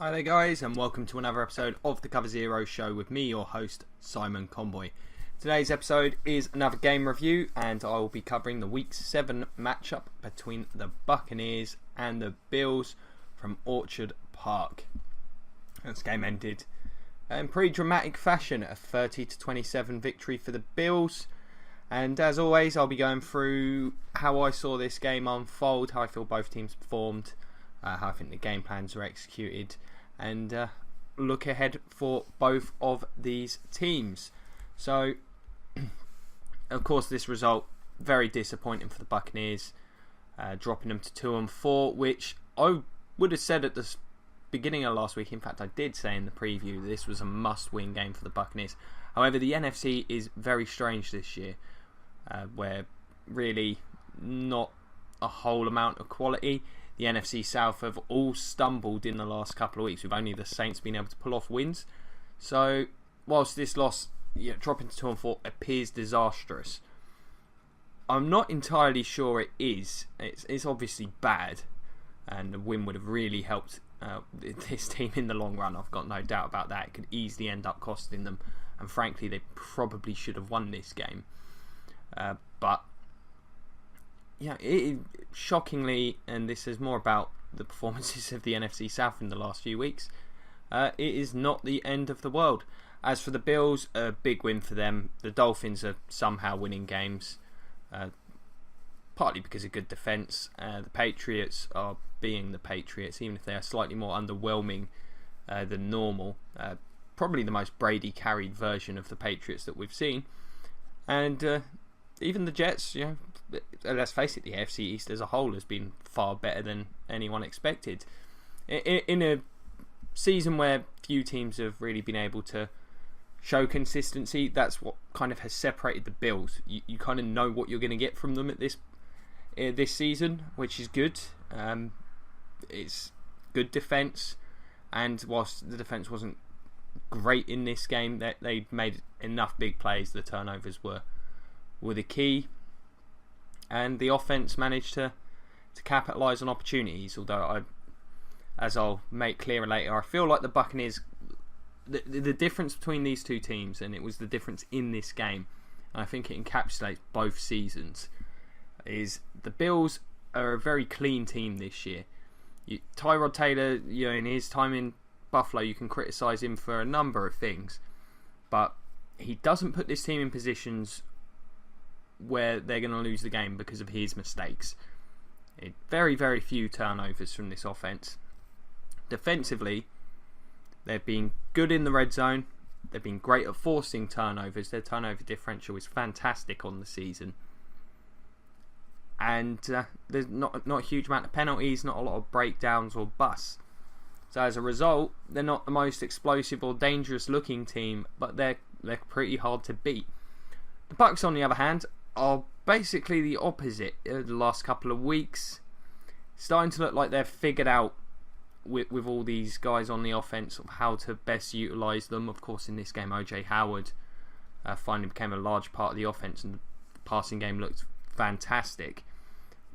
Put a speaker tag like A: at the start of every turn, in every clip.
A: Hi there guys, and welcome to another episode of the Cover Zero Show with me, your host, Simon Conboy. Today's episode is another game review, and I will be covering the Week 7 matchup between the Buccaneers and the Bills from Orchard Park. This game ended in pretty dramatic fashion, a 30-27 victory for the Bills. And as always, I'll be going through how I saw this game unfold, how I feel both teams performed, how I think the game plans were executed, and look ahead for both of these teams. So, of course, this result very disappointing for the Buccaneers, dropping them to 2-4, which I would have said at the beginning of last week. In fact, I did say in the preview that this was a must-win game for the Buccaneers. However, the NFC is very strange this year, where really not a whole amount of quality. The NFC South have all stumbled in the last couple of weeks, with only the Saints being able to pull off wins. So, whilst this loss, dropping to 2-4, appears disastrous, I'm not entirely sure it is. It's obviously bad, and a win would have really helped this team in the long run. I've got no doubt about that. It could easily end up costing them, and frankly, they probably should have won this game. But yeah, shockingly, and this is more about the performances of the NFC South in the last few weeks, it is not the end of the world. As for the Bills, a big win for them. The Dolphins are somehow winning games, partly because of good defence. The Patriots are being the Patriots, even if they are slightly more underwhelming than normal. Probably the most Brady carried version of the Patriots that we've seen. And even the Jets, let's face it, the AFC East as a whole has been far better than anyone expected. In a season where few teams have really been able to show consistency, that's what kind of has separated the Bills. You kind of know what you're going to get from them at this season, which is good. It's good defence, and whilst the defence wasn't great in this game, they made enough big plays. The turnovers were the key, and the offense managed to capitalise on opportunities. Although as I'll make clearer later, I feel like the Buccaneers, the difference between these two teams, and it was the difference in this game, and I think it encapsulates both seasons, is the Bills are a very clean team this year. Tyrod Taylor, in his time in Buffalo, you can criticise him for a number of things, but he doesn't put this team in positions where they're going to lose the game because of his mistakes. Very, very few turnovers from this offense. Defensively, they've been good in the red zone. They've been great at forcing turnovers. Their turnover differential is fantastic on the season. And there's not a huge amount of penalties, not a lot of breakdowns or busts. So as a result, they're not the most explosive or dangerous looking team, but they're pretty hard to beat. The Bucs, on the other hand, are basically the opposite. The last couple of weeks, starting to look like they've figured out with all these guys on the offense of how to best utilise them. Of course, in this game, O.J. Howard finally became a large part of the offense, and the passing game looked fantastic.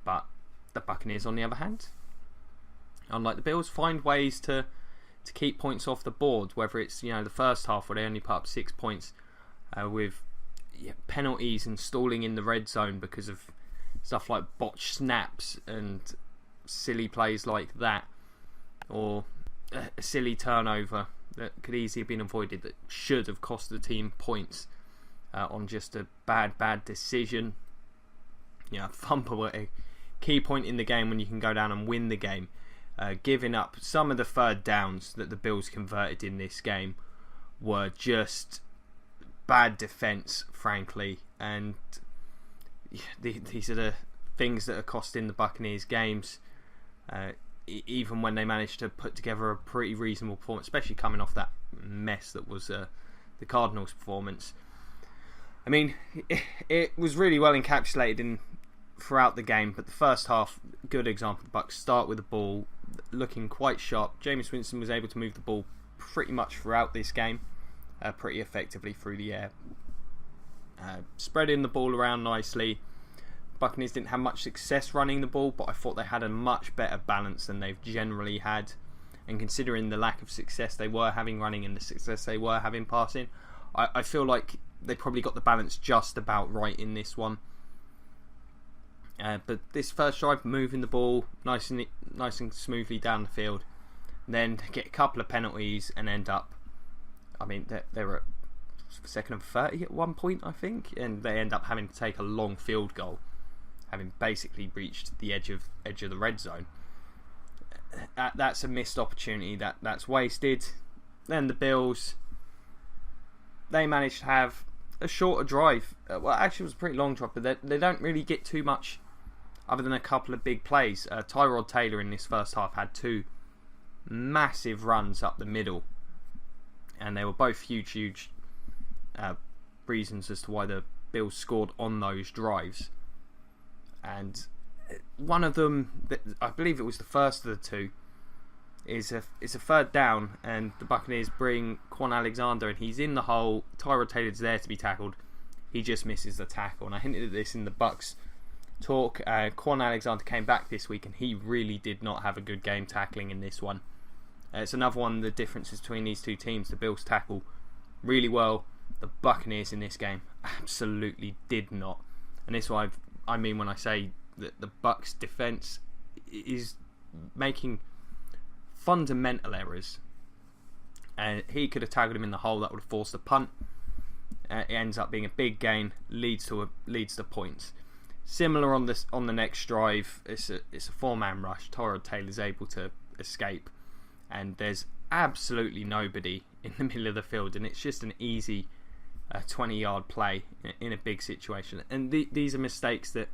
A: But the Buccaneers, on the other hand, unlike the Bills, find ways to keep points off the board. Whether it's the first half where they only put up 6 points with penalties and stalling in the red zone because of stuff like botched snaps and silly plays like that, or a silly turnover that could easily have been avoided that should have cost the team points on just a bad decision. Fumble at a key point in the game when you can go down and win the game. Giving up some of the third downs that the Bills converted in this game were just bad defence, frankly, and these are the things that are costing the Buccaneers games, even when they managed to put together a pretty reasonable performance, especially coming off that mess that was the Cardinals' performance. I mean, it was really well encapsulated throughout the game, but the first half, good example. The Bucs start with the ball looking quite sharp. Jameis Winston was able to move the ball pretty much throughout this game, pretty effectively through the air, spreading the ball around nicely. Buccaneers didn't have much success running the ball, but I thought they had a much better balance than they've generally had. and considering the lack of success they were having running and the success they were having passing, I feel like they probably got the balance just about right in this one. But this first drive, moving the ball nice and smoothly down the field, then get a couple of penalties and end up, I mean, they were at second and 30 at one point, I think, and they end up having to take a long field goal, having basically reached the edge of the red zone. That's a missed opportunity that's wasted. Then the Bills, they managed to have a shorter drive. Well, actually, it was a pretty long drive, but they don't really get too much other than a couple of big plays. Tyrod Taylor in this first half had 2 massive runs up the middle, and they were both huge reasons as to why the Bills scored on those drives. And one of them, I believe it was the first of the 2, is a third down, and the Buccaneers bring Quan Alexander, and he's in the hole. Tyrod Taylor's there to be tackled. He just misses the tackle, and I hinted at this in the Bucs talk. Quan Alexander came back this week, and he really did not have a good game tackling in this one. It's another one of the differences between these two teams. The Bills tackle really well. The Buccaneers in this game absolutely did not. And this is what I mean when I say that the Bucs defense is making fundamental errors. And he could have tackled him in the hole. That would have forced a punt. It ends up being a big gain, leads to points. Similar on the next drive, it's a 4-man rush. Tyrod Taylor's able to escape, and there's absolutely nobody in the middle of the field, and it's just an easy 20-yard play in a big situation. And these are mistakes that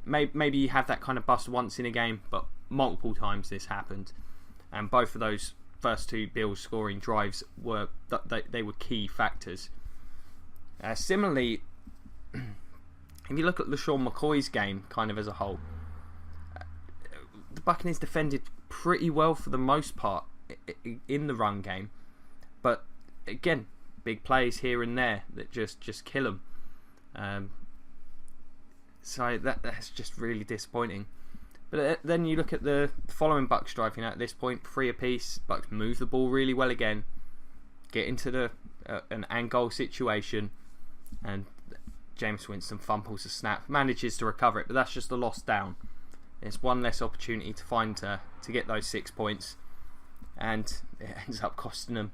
A: maybe you have that kind of bust once in a game, but multiple times this happened, and both of those first 2 Bills scoring drives were key factors. Similarly, if you look at LaShawn McCoy's game kind of as a whole, the Buccaneers defended pretty well for the most part in the run game, but again, big plays here and there that just kill them. So that's just really disappointing. But then you look at the following Bucs drive. At this point, 3 apiece. Bucs move the ball really well again, get into an and goal situation, and Jameis Winston fumbles a snap, manages to recover it, but that's just a lost down. It's one less opportunity to find to get those 6 points, and it ends up costing them.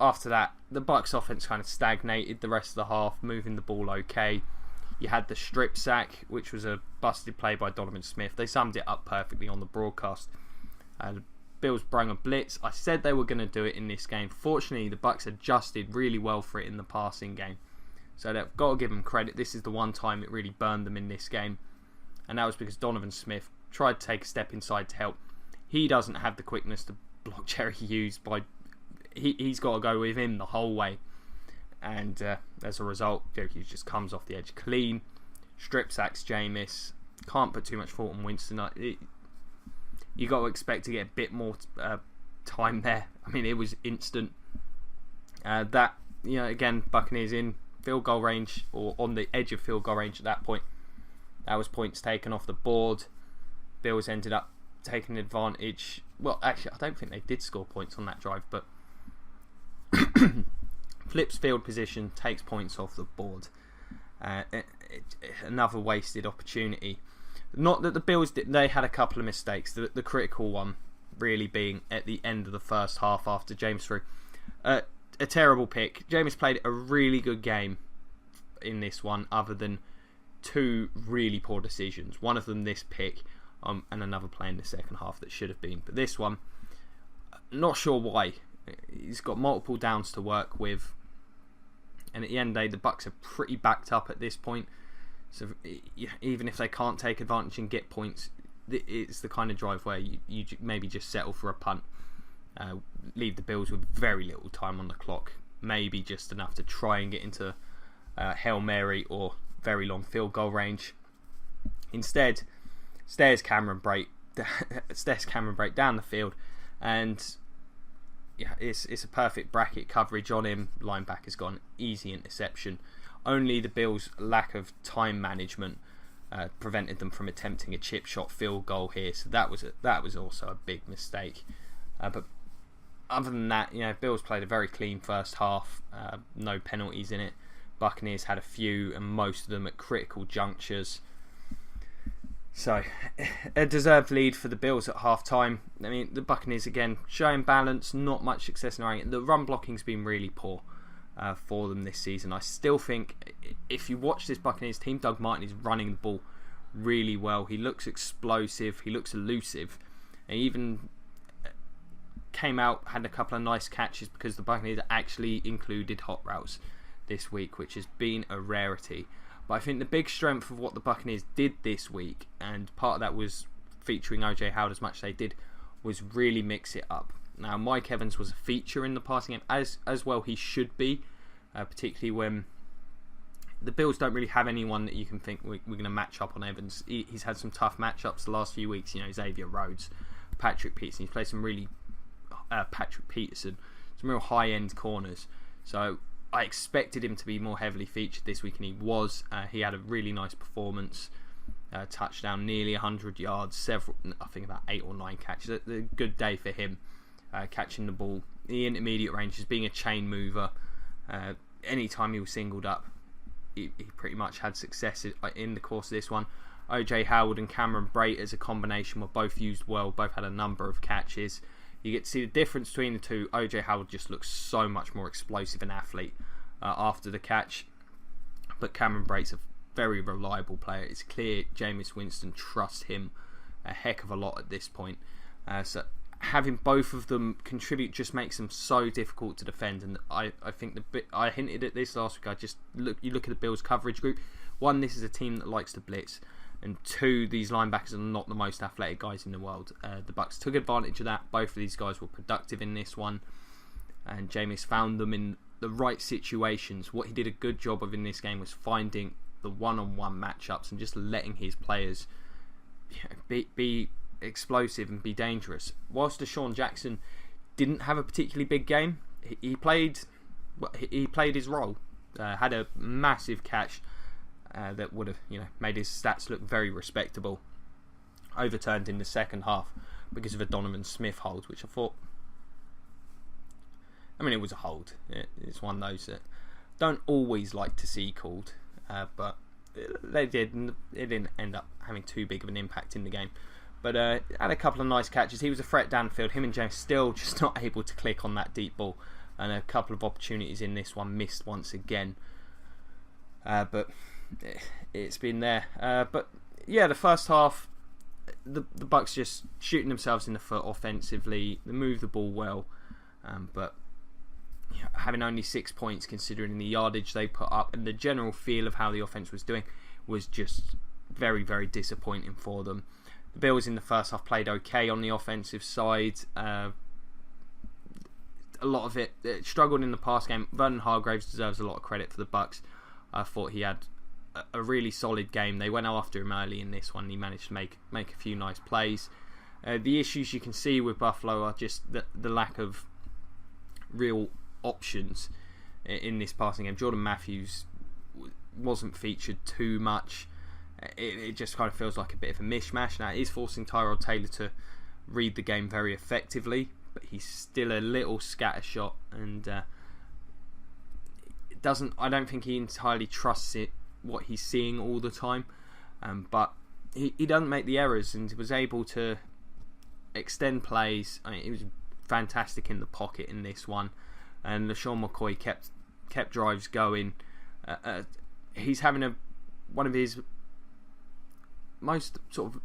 A: After that, the Bucs offense kind of stagnated the rest of the half, moving the ball okay. You had the strip sack, which was a busted play by Donovan Smith. They summed it up perfectly on the broadcast. The Bills brung a blitz. I said they were going to do it in this game. Fortunately, the Bucs adjusted really well for it in the passing game. So they've got to give them credit. This is the one time it really burned them in this game. And that was because Donovan Smith tried to take a step inside to help. He doesn't have the quickness to block Jerry Hughes. He's got to go with him the whole way. And as a result, Jerry Hughes just comes off the edge clean. Strip sacks Jameis. Can't put too much fault on Winston. You got to expect to get a bit more time there. I mean, it was instant. Again, Buccaneers in field goal range, or on the edge of field goal range at that point. That was points taken off the board. Bills ended up taking advantage. Well, actually, I don't think they did score points on that drive, but flips field position, takes points off the board. Another wasted opportunity. Not that the Bills they had a couple of mistakes. The critical one really being at the end of the first half after James threw a terrible pick. James played a really good game in this one, other than 2 really poor decisions. One of them this pick, and another play in the second half that should have been. But this one, not sure why. He's got multiple downs to work with, and at the end of the day, the Bucs are pretty backed up at this point. So even if they can't take advantage and get points, it's the kind of drive where you maybe just settle for a punt. Leave the Bills with very little time on the clock, maybe just enough to try and get into Hail Mary or very long field goal range. Instead, stares Cameron Brate down the field, and it's a perfect bracket coverage on him. Linebacker's got an easy interception. Only the Bills' lack of time management prevented them from attempting a chip shot field goal here. So that was also a big mistake. But other than that, Bills played a very clean first half. No penalties in it. Buccaneers had a few, and most of them at critical junctures. So, a deserved lead for the Bills at half-time. I mean, the Buccaneers, again, showing balance, not much success in running. The run blocking's been really poor for them this season. I still think, if you watch this Buccaneers team, Doug Martin is running the ball really well. He looks explosive. He looks elusive. And even came out, had a couple of nice catches because the Buccaneers actually included hot routes this week, which has been a rarity. But I think the big strength of what the Buccaneers did this week, and part of that was featuring OJ Howard as much as they did, was really mix it up. Now, Mike Evans was a feature in the passing game, as well he should be, particularly when the Bills don't really have anyone that you can think we're going to match up on Evans. He's had some tough matchups the last few weeks, Xavier Rhodes, Patrick Peterson. He's played some really, some real high-end corners. So I expected him to be more heavily featured this week, and he was. He had a really nice performance, touchdown, nearly 100 yards, I think about 8 or 9 catches. A good day for him, catching the ball. The intermediate ranges, being a chain mover. Anytime he was singled up, he pretty much had success in the course of this one. OJ Howard and Cameron Brate as a combination were both used well, both had a number of catches. You get to see the difference between the two. OJ Howard just looks so much more explosive and athlete after the catch. But Cameron Brate's a very reliable player. It's clear Jameis Winston trusts him a heck of a lot at this point. So having both of them contribute just makes them so difficult to defend. And I think I hinted at this last week. You look at the Bills coverage group. One, this is a team that likes to blitz. And two, these linebackers are not the most athletic guys in the world. The Bucs took advantage of that. Both of these guys were productive in this one. And Jameis found them in the right situations. What he did a good job of in this game was finding the one-on-one matchups and just letting his players be explosive and be dangerous. Whilst Deshaun Jackson didn't have a particularly big game, he played his role. Had a massive catch that would have made his stats look very respectable. Overturned in the second half because of a Donovan Smith hold, which I thought, it was a hold. It's one of those that don't always like to see called, but they did. It didn't end up having too big of an impact in the game. But had a couple of nice catches. He was a threat downfield. Him and James still just not able to click on that deep ball, and a couple of opportunities in this one missed once again. But it's been there. But yeah, the first half, the Bucs just shooting themselves in the foot offensively. They moved the ball well, but having only 6 points considering the yardage they put up and the general feel of how the offense was doing was just very, very disappointing for them. The Bills in the first half played okay on the offensive side. A lot of it struggled in the pass game. Vernon Hargreaves deserves a lot of credit for the Bucs. I thought he had a really solid game. They went after him early in this one. And he managed to make a few nice plays. The issues you can see with Buffalo are just the lack of real options in this passing game. Jordan Matthews wasn't featured too much. It just kind of feels like a bit of a mishmash. Now, it is forcing Tyrod Taylor to read the game very effectively, but he's still a little scattershot, and I don't think he entirely trusts what he's seeing all the time. But he doesn't make the errors, and was able to extend plays. He was fantastic in the pocket in this one, and LaShawn McCoy kept drives going. He's having one of his most sort of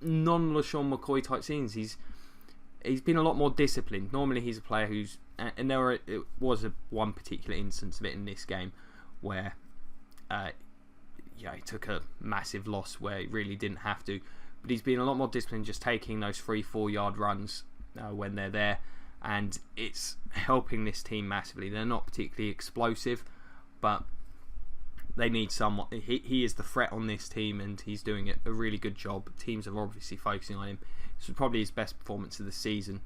A: non-LaShawn McCoy type scenes. He's been a lot more disciplined. Normally he's a player who's, and it was one particular instance of it in this game where he took a massive loss where he really didn't have to, but he's been a lot more disciplined, just taking those 3-4 yard runs when they're there, and it's helping this team massively. They're not particularly explosive, but they need someone. He is the threat on this team, and he's doing a really good job. Teams are obviously focusing on him. This was probably his best performance of the season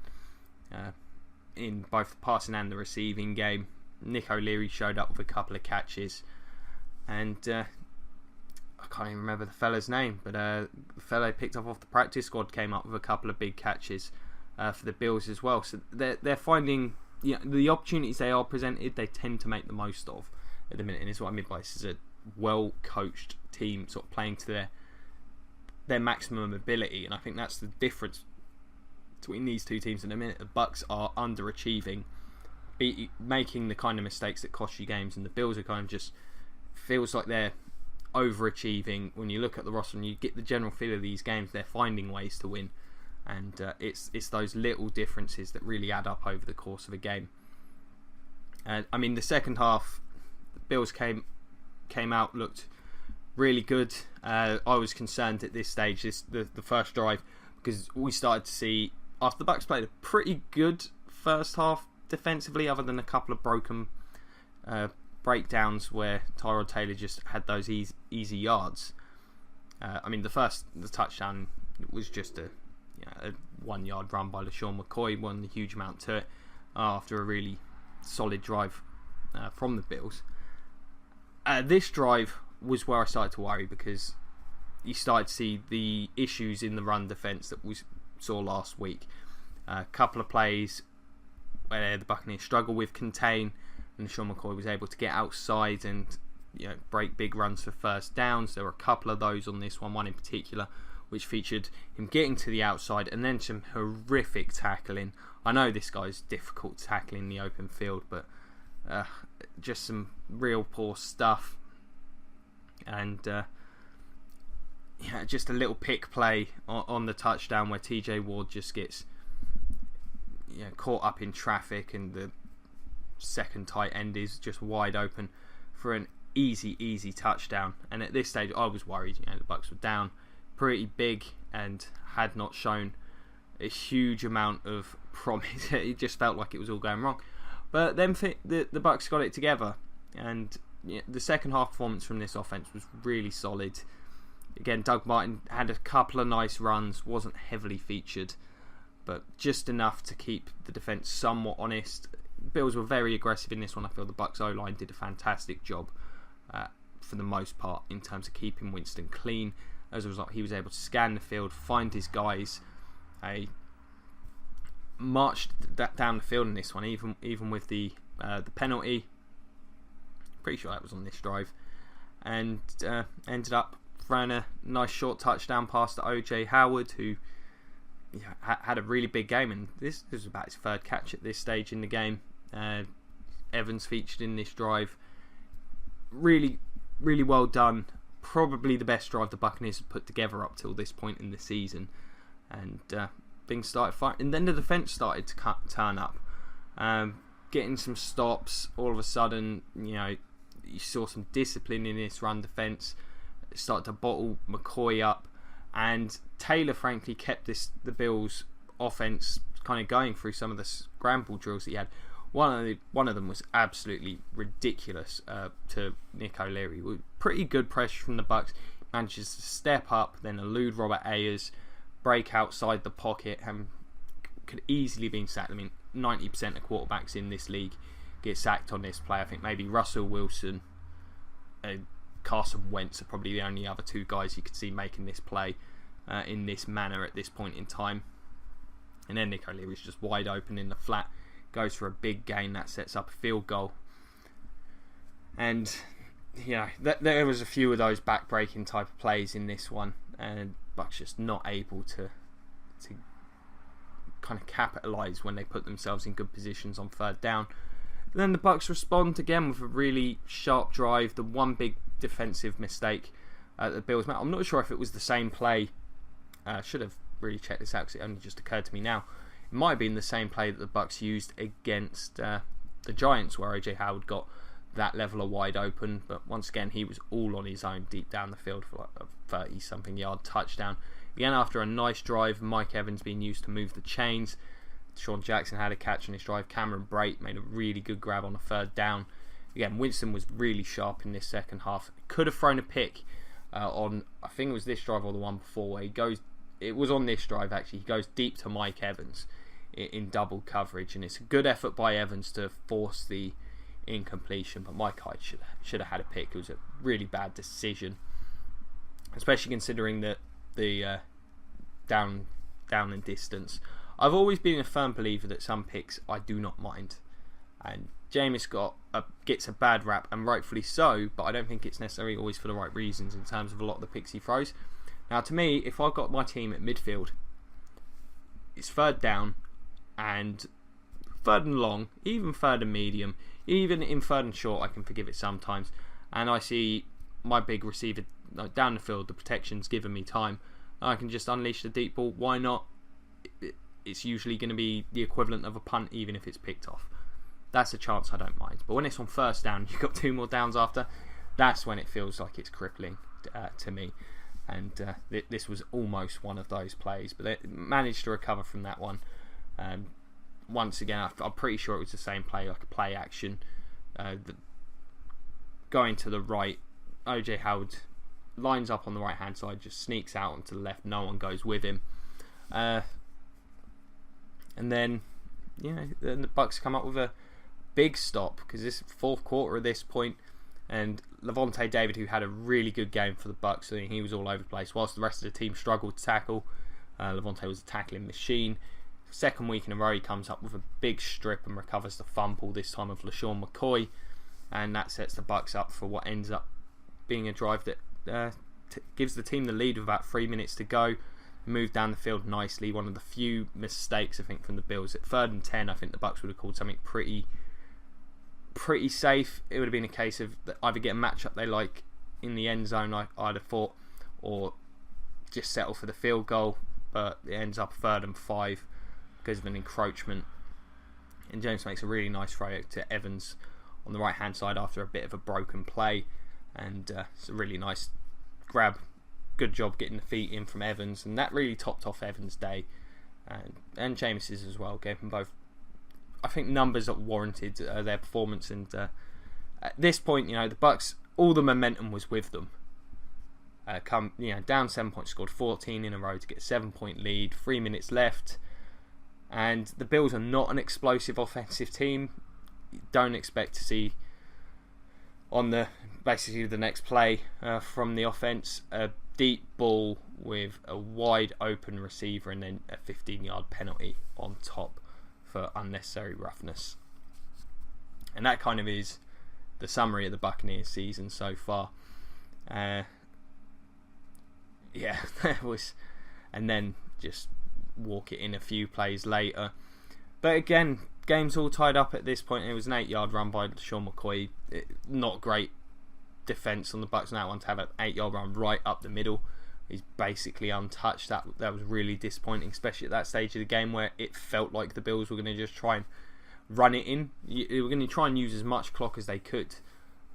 A: in both the passing and the receiving game. Nick O'Leary showed up with a couple of catches, and can't even remember the fella's name, but the fella picked up off the practice squad came up with a couple of big catches for the Bills as well. So they're finding the opportunities they are presented, they tend to make the most of at the minute. And this is what I mean by this is a well coached team sort of playing to their maximum ability, and I think that's the difference between these two teams in a minute. The Bucks are underachieving, making the kind of mistakes that cost you games, and the Bills are kind of just feels like they're overachieving. When you look at the roster and you get the general feel of these games, they're finding ways to win, and it's those little differences that really add up over the course of a game. I mean, the second half, the Bills came out, looked really good. I was concerned at this stage, the first drive, because we started to see, after the Bucks played a pretty good first half defensively, other than a couple of broken breakdowns where Tyrod Taylor just had those easy yards. I mean, the touchdown was just a 1 yard run by LaShawn McCoy, won a huge amount to it after a really solid drive from the Bills. This drive was where I started to worry, because you started to see the issues in the run defense that we saw last week. A couple of plays where the Buccaneers struggled with contain, and Sean McCoy was able to get outside and break big runs for first downs. There were a couple of those on this one in particular, which featured him getting to the outside and then some horrific tackling. I know this guy's difficult tackling in the open field, but just some real poor stuff. And just a little pick play on the touchdown where TJ Ward just gets caught up in traffic, and the second tight end is just wide open for an easy touchdown. And at this stage I was worried. The Bucks were down pretty big and had not shown a huge amount of promise. It just felt like it was all going wrong. But then the Bucks got it together, and the second half performance from this offense was really solid. Again, Doug Martin had a couple of nice runs, wasn't heavily featured, but just enough to keep the defense somewhat honest. Bills were very aggressive in this one. I feel the Bucks O-line did a fantastic job for the most part in terms of keeping Winston clean. As a result, he was able to scan the field, find his guys. Marched down the field in this one, even with the penalty. Pretty sure that was on this drive, and ended up throwing a nice short touchdown pass to OJ Howard, who had a really big game, and this was about his third catch at this stage in the game. Evans featured in this drive. Really well done. Probably the best drive the Buccaneers had put together up till this point in the season, and things started fighting, and then the defense started to turn up, getting some stops. All of a sudden, you saw some discipline in this run defense. It started to bottle McCoy up, and Taylor frankly kept the Bills offense kind of going through some of the scramble drills that he had. One of them was absolutely ridiculous to Nick O'Leary. Pretty good pressure from the Bucks. Manages to step up, then elude Robert Ayers, break outside the pocket, and could easily been sacked. I mean, 90% of quarterbacks in this league get sacked on this play. I think maybe Russell Wilson and Carson Wentz are probably the only other two guys you could see making this play in this manner at this point in time. And then Nick O'Leary is just wide open in the flat, goes for a big gain that sets up a field goal. And there was a few of those back-breaking type of plays in this one, and Bucks just not able to kind of capitalise when they put themselves in good positions on third down. And then the Bucks respond again with a really sharp drive. The one big defensive mistake the Bills made. I'm not sure if it was the same play. I should have really checked this out because it only just occurred to me now. It might have been the same play that the Bucks used against the Giants, where OJ Howard got that level of wide open, but once again he was all on his own deep down the field for like a 30-something yard touchdown. Again, after a nice drive, Mike Evans being used to move the chains. Sean Jackson had a catch on his drive. Cameron Brate made a really good grab on a third down. Again, Winston was really sharp in this second half. Could have thrown a pick on, I think it was this drive or the one before, where he goes, it was on this drive actually, he goes deep to Mike Evans in double coverage, and it's a good effort by Evans to force the incompletion, but Mike Hyde should have had a pick. It was a really bad decision. especially considering that the down in distance. I've always been a firm believer that some picks I do not mind, and Jameis gets a bad rap, and rightfully so, but I don't think it's necessarily always for the right reasons in terms of a lot of the picks he throws. Now, to me, if I've got my team at midfield, it's third down and third and long, even third and medium, even in third and short, I can forgive it sometimes, and I see my big receiver down the field, the protection's given me time, I can just unleash the deep ball. Why not? It's usually going to be the equivalent of a punt, even if it's picked off. That's a chance I don't mind. But when it's on first down, you've got 2 more downs after, that's when it feels like it's crippling to me. And this was almost one of those plays, but they managed to recover from that one. Once again, I'm pretty sure it was the same play, like a play action. Going to the right, OJ Howard lines up on the right hand side, just sneaks out onto the left, no one goes with him. And then, then the Bucs come up with a big stop, because this fourth quarter at this point, and Lavonte David, who had a really good game for the Bucs, I mean, he was all over the place, whilst the rest of the team struggled to tackle. Lavonte was a tackling machine. Second week in a row, he comes up with a big strip and recovers the fumble, this time of LaShawn McCoy, and that sets the Bucs up for what ends up being a drive that gives the team the lead with about 3 minutes to go. Move down the field nicely. One of the few mistakes, I think, from the Bills. At 3rd and 10, I think the Bucs would have called something pretty safe. It would have been a case of either get a matchup they like in the end zone, I'd have thought, or just settle for the field goal. But it ends up 3rd and 5 because of an encroachment. And James makes a really nice throw to Evans on the right hand side after a bit of a broken play. And it's a really nice grab. Good job getting the feet in from Evans, and that really topped off Evans' day, and Jameis's as well. Gave them both, I think, numbers that warranted their performance. And at this point, the Bucs, all the momentum was with them. Down 7 points, scored 14 in a row to get a 7-point lead. 3 minutes left, and the Bills are not an explosive offensive team. You don't expect to see on the next play from the offense a deep ball with a wide open receiver and then a 15-yard penalty on top for unnecessary roughness. And that kind of is the summary of the Buccaneers season so far. There was, and then just walk it in a few plays later. But again, game's all tied up at this point. It was an 8-yard run by Sean McCoy. Not great defence on the Bucs on that one to have an 8-yard run right up the middle. He's basically untouched. That was really disappointing, especially at that stage of the game where it felt like the Bills were going to just try and run it in. They were going to try and use as much clock as they could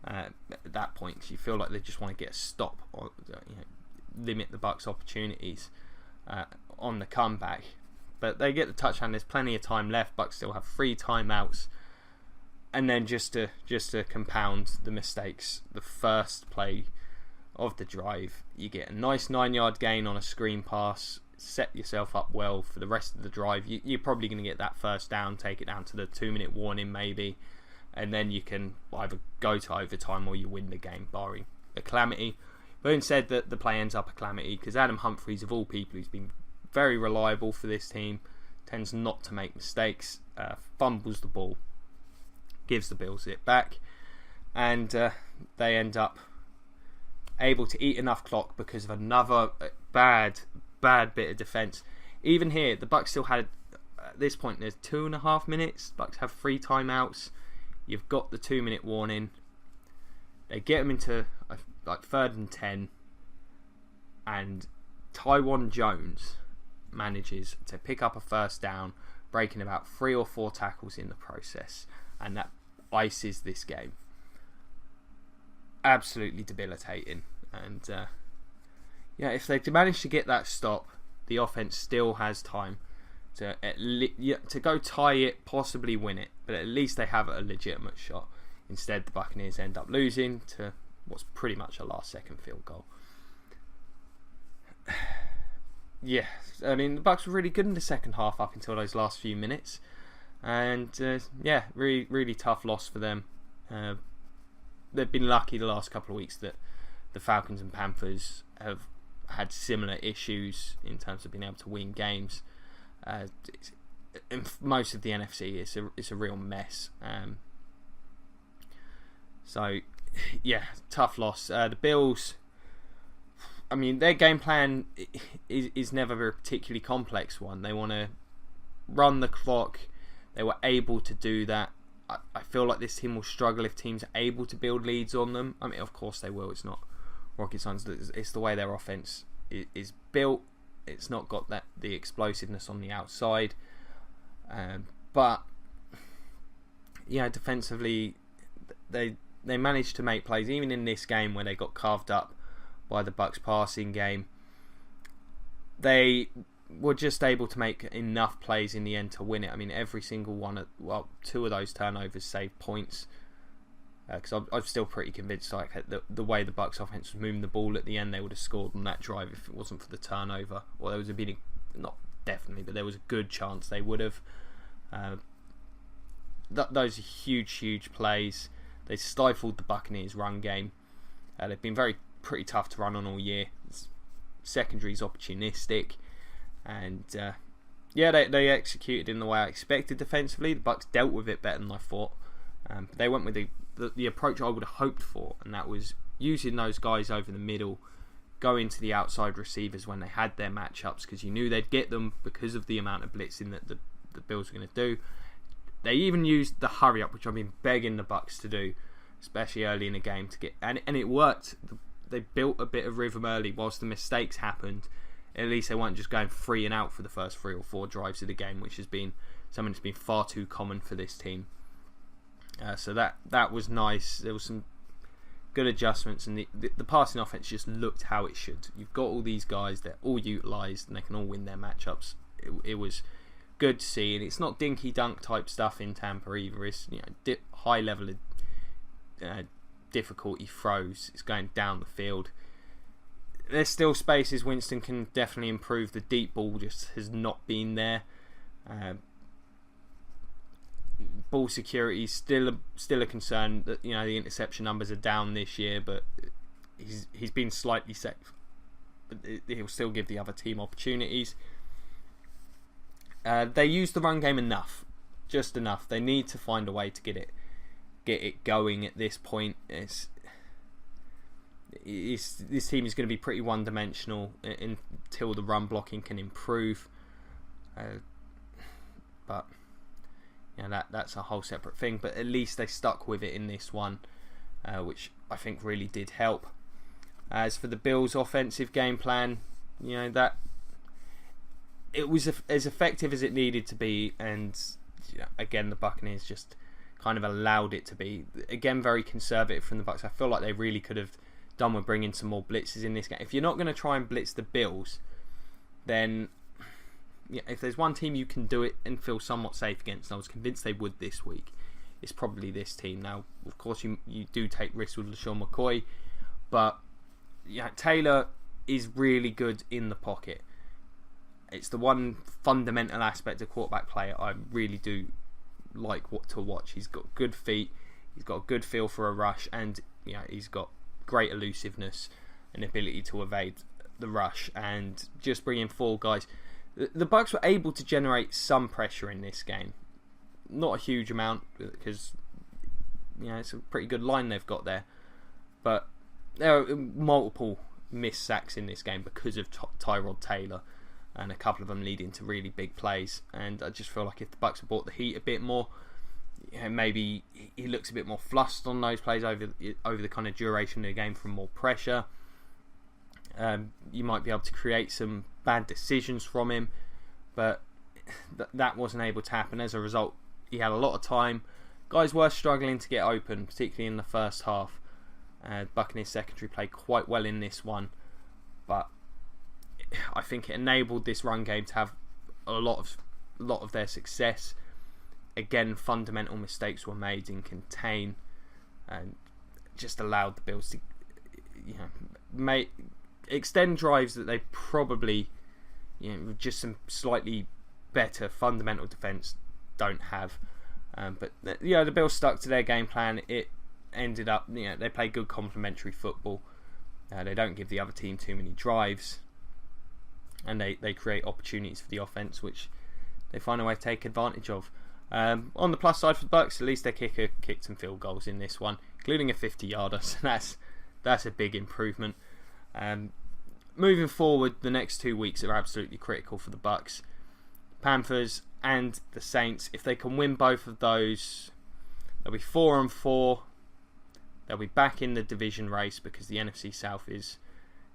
A: at that point. You feel like they just want to get a stop or limit the Bucs' opportunities on the comeback. But they get the touchdown. There's plenty of time left. Bucs still have 3 timeouts. And then just to compound the mistakes, the first play of the drive, you get a nice 9-yard gain on a screen pass, set yourself up well for the rest of the drive. You're probably going to get that first down, take it down to the 2-minute warning maybe, and then you can either go to overtime or you win the game, barring a calamity. But instead, the play ends up a calamity because Adam Humphries, of all people, who's been very reliable for this team, tends not to make mistakes, fumbles the ball, gives the Bills it back, and they end up able to eat enough clock because of another bad bit of defence. Even here, the Bucs still had, at this point, there's 2.5 minutes. Bucs have 3 timeouts. You've got the 2-minute warning. They get them into like 3rd and 10, and Tywan Jones manages to pick up a first down, breaking about 3 or 4 tackles in the process, and that ices this game. Absolutely debilitating. And if they manage to get that stop, the offense still has time to go tie it, possibly win it, but at least they have a legitimate shot. Instead, the Buccaneers end up losing to what's pretty much a last-second field goal. Yeah, I mean, the Bucs were really good in the second half up until those last few minutes. And, really, really tough loss for them. They've been lucky the last couple of weeks that the Falcons and Panthers have had similar issues in terms of being able to win games. In most of the NFC, it's a real mess. So, yeah, tough loss. The Bills, I mean, their game plan is never a particularly complex one. They want to run the clock. They were able to do that. I feel like this team will struggle if teams are able to build leads on them. I mean, of course they will. It's not rocket science. It's the way their offense is built. It's not got the explosiveness on the outside. But, defensively, they managed to make plays. Even in this game where they got carved up by the Bucs passing game, they were just able to make enough plays in the end to win it. I mean, every single one, two of those turnovers saved points. Because I'm still pretty convinced, like the way the Bucs offense was moving the ball at the end, they would have scored on that drive if it wasn't for the turnover. Or there was not definitely, but there was a good chance they would have. Those are huge plays. They stifled the Buccaneers' run game. They've been pretty tough to run on all year. Secondary's opportunistic. And they executed in the way I expected defensively. The Bucs dealt with it better than I thought. They went with the approach I would have hoped for, and that was using those guys over the middle, going to the outside receivers when they had their matchups, because you knew they'd get them because of the amount of blitzing that the Bills were going to do. They even used the hurry up, which I've been begging the Bucs to do, especially early in the game, to get, and it worked. They built a bit of rhythm early, whilst the mistakes happened. At least they weren't just going 3 and out for the first 3 or 4 drives of the game, which has been something that's been far too common for this team. So that was nice. There was some good adjustments, and the passing offense just looked how it should. You've got all these guys, they're all utilised, and they can all win their matchups. It was good to see, and it's not dinky dunk type stuff in Tampa either. It's high level of difficulty throws. It's going down the field. There's still spaces Winston can definitely improve. The deep ball just has not been there. Ball security is still a concern. That the interception numbers are down this year, but he's been slightly safe. But he'll still give the other team opportunities. They use the run game enough, just enough. They need to find a way to get it going at this point. This team is going to be pretty one-dimensional until the run blocking can improve. But that's a whole separate thing. But at least they stuck with it in this one, which I think really did help. As for the Bills' offensive game plan, that it was as effective as it needed to be, and again the Buccaneers just kind of allowed it to be. Again, very conservative from the Bucs. I feel like they really could have done with bringing some more blitzes in this game. If you're not going to try and blitz the Bills, then if there's one team you can do it and feel somewhat safe against, and I was convinced they would this week, it's probably this team. Now, of course, you do take risks with LaShawn McCoy, but Taylor is really good in the pocket. It's the one fundamental aspect of quarterback play I really do like to watch. He's got good feet, he's got a good feel for a rush, and he's got great elusiveness and ability to evade the rush. And just bringing 4 guys, the Bucs were able to generate some pressure in this game. Not a huge amount, because it's a pretty good line they've got there, but there are multiple missed sacks in this game because of Tyrod Taylor, and a couple of them leading to really big plays. And I just feel like if the Bucs had brought the heat a bit more, maybe he looks a bit more flustered on those plays over the kind of duration of the game from more pressure. You might be able to create some bad decisions from him, but that wasn't able to happen. As a result, he had a lot of time. Guys were struggling to get open, particularly in the first half. Buccaneers secondary played quite well in this one, but I think it enabled this run game to have a lot of their success. Again, fundamental mistakes were made in contain, and just allowed the Bills to extend drives that they probably with just some slightly better fundamental defense don't have. But the Bills stuck to their game plan. It ended up they played good complementary football. They don't give the other team too many drives, and they create opportunities for the offense, which they find a way to take advantage of. On the plus side for the Bucks, at least their kicker kicked some field goals in this one, including a 50-yarder. So that's a big improvement. Moving forward, the next 2 weeks are absolutely critical for the Bucks. Panthers and the Saints. If they can win both of those, they'll be 4-4. They'll be back in the division race because the NFC South is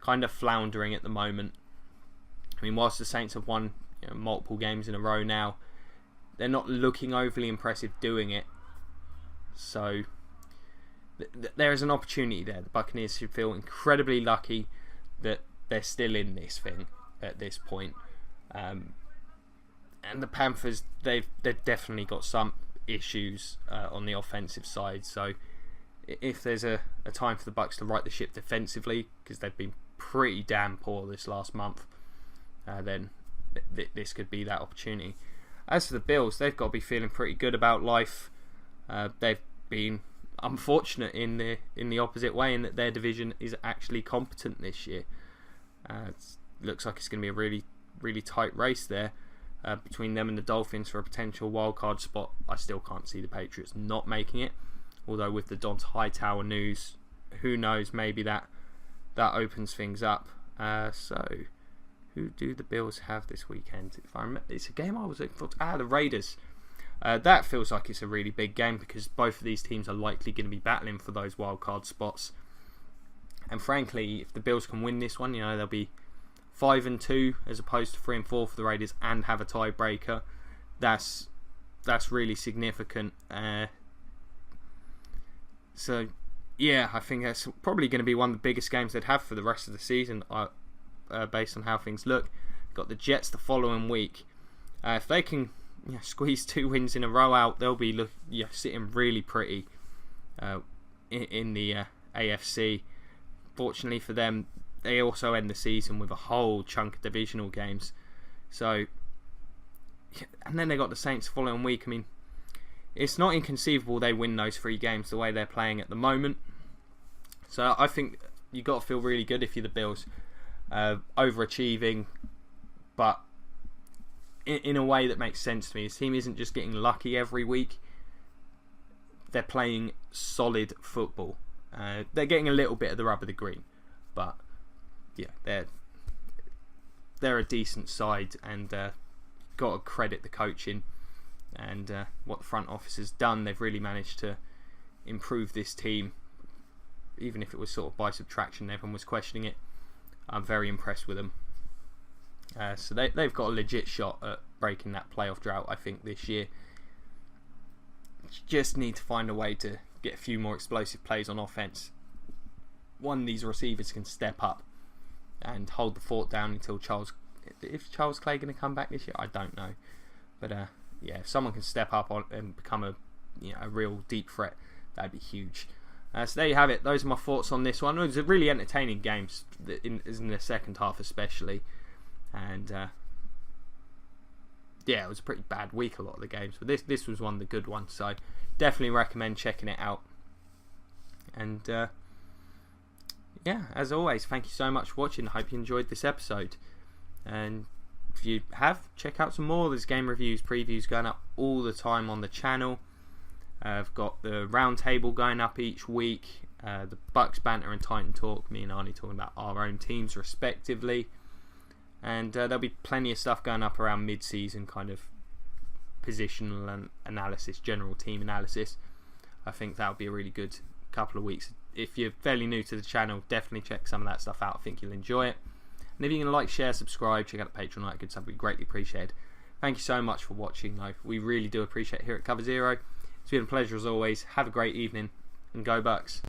A: kind of floundering at the moment. I mean, whilst the Saints have won multiple games in a row now, they're not looking overly impressive doing it. So there is an opportunity there. The Buccaneers should feel incredibly lucky that they're still in this thing at this point. And the Panthers, they've definitely got some issues on the offensive side. So if there's a time for the Bucks to right the ship defensively, because they've been pretty damn poor this last month, then this could be that opportunity. As for the Bills, they've got to be feeling pretty good about life. They've been unfortunate in the opposite way, in that their division is actually competent this year. It looks like it's going to be a really, really tight race there between them and the Dolphins for a potential wildcard spot. I still can't see the Patriots not making it. Although with the Donta Hightower news, who knows, maybe that opens things up. So who do the Bills have this weekend? If I remember, it's a game I was looking for. The Raiders. That feels like it's a really big game because both of these teams are likely going to be battling for those wildcard spots. And frankly, if the Bills can win this one, they'll be 5-2 as opposed to 3-4 for the Raiders and have a tiebreaker. That's really significant. So yeah, I think that's probably going to be one of the biggest games they'd have for the rest of the season, based on how things look. Got the Jets the following week. If they can squeeze 2 wins in a row out, they'll be sitting really pretty in the AFC. Fortunately for them, they also end the season with a whole chunk of divisional games. So, and then they got the Saints the following week. I mean, it's not inconceivable they win those 3 games the way they're playing at the moment. So I think you've got to feel really good if you're the Bills. Overachieving, but in a way that makes sense to me. This team isn't just getting lucky every week. They're playing solid football. They're getting a little bit of the rub of the green, but yeah, they're a decent side, and got to credit the coaching and what the front office has done. They've really managed to improve this team, even if it was sort of by subtraction. Everyone was questioning it. I'm very impressed with them. So they've got a legit shot at breaking that playoff drought, I think, this year. Just need to find a way to get a few more explosive plays on offense. One of these receivers can step up and hold the fort down until Charles Clay going to come back this year? I don't know. But if someone can step up and become a real deep threat, that'd be huge. So there you have it. Those are my thoughts on this one. It was a really entertaining game in the second half especially. And it was a pretty bad week, a lot of the games. But this was one of the good ones. So definitely recommend checking it out. And as always, thank you so much for watching. I hope you enjoyed this episode. And if you have, check out some more. There's game reviews, previews going up all the time on the channel. I've got the round table going up each week. The Bucks Banter and Titan Talk. Me and Arnie talking about our own teams respectively. And there'll be plenty of stuff going up around mid-season, kind of positional analysis, general team analysis. I think that'll be a really good couple of weeks. If you're fairly new to the channel, definitely check some of that stuff out. I think you'll enjoy it. And if you can like, share, subscribe, check out the Patreon, all that good stuff, we'd greatly appreciate it. Thank you so much for watching, though. We really do appreciate it here at Cover Zero. It's been a pleasure as always. Have a great evening, and go Bucks.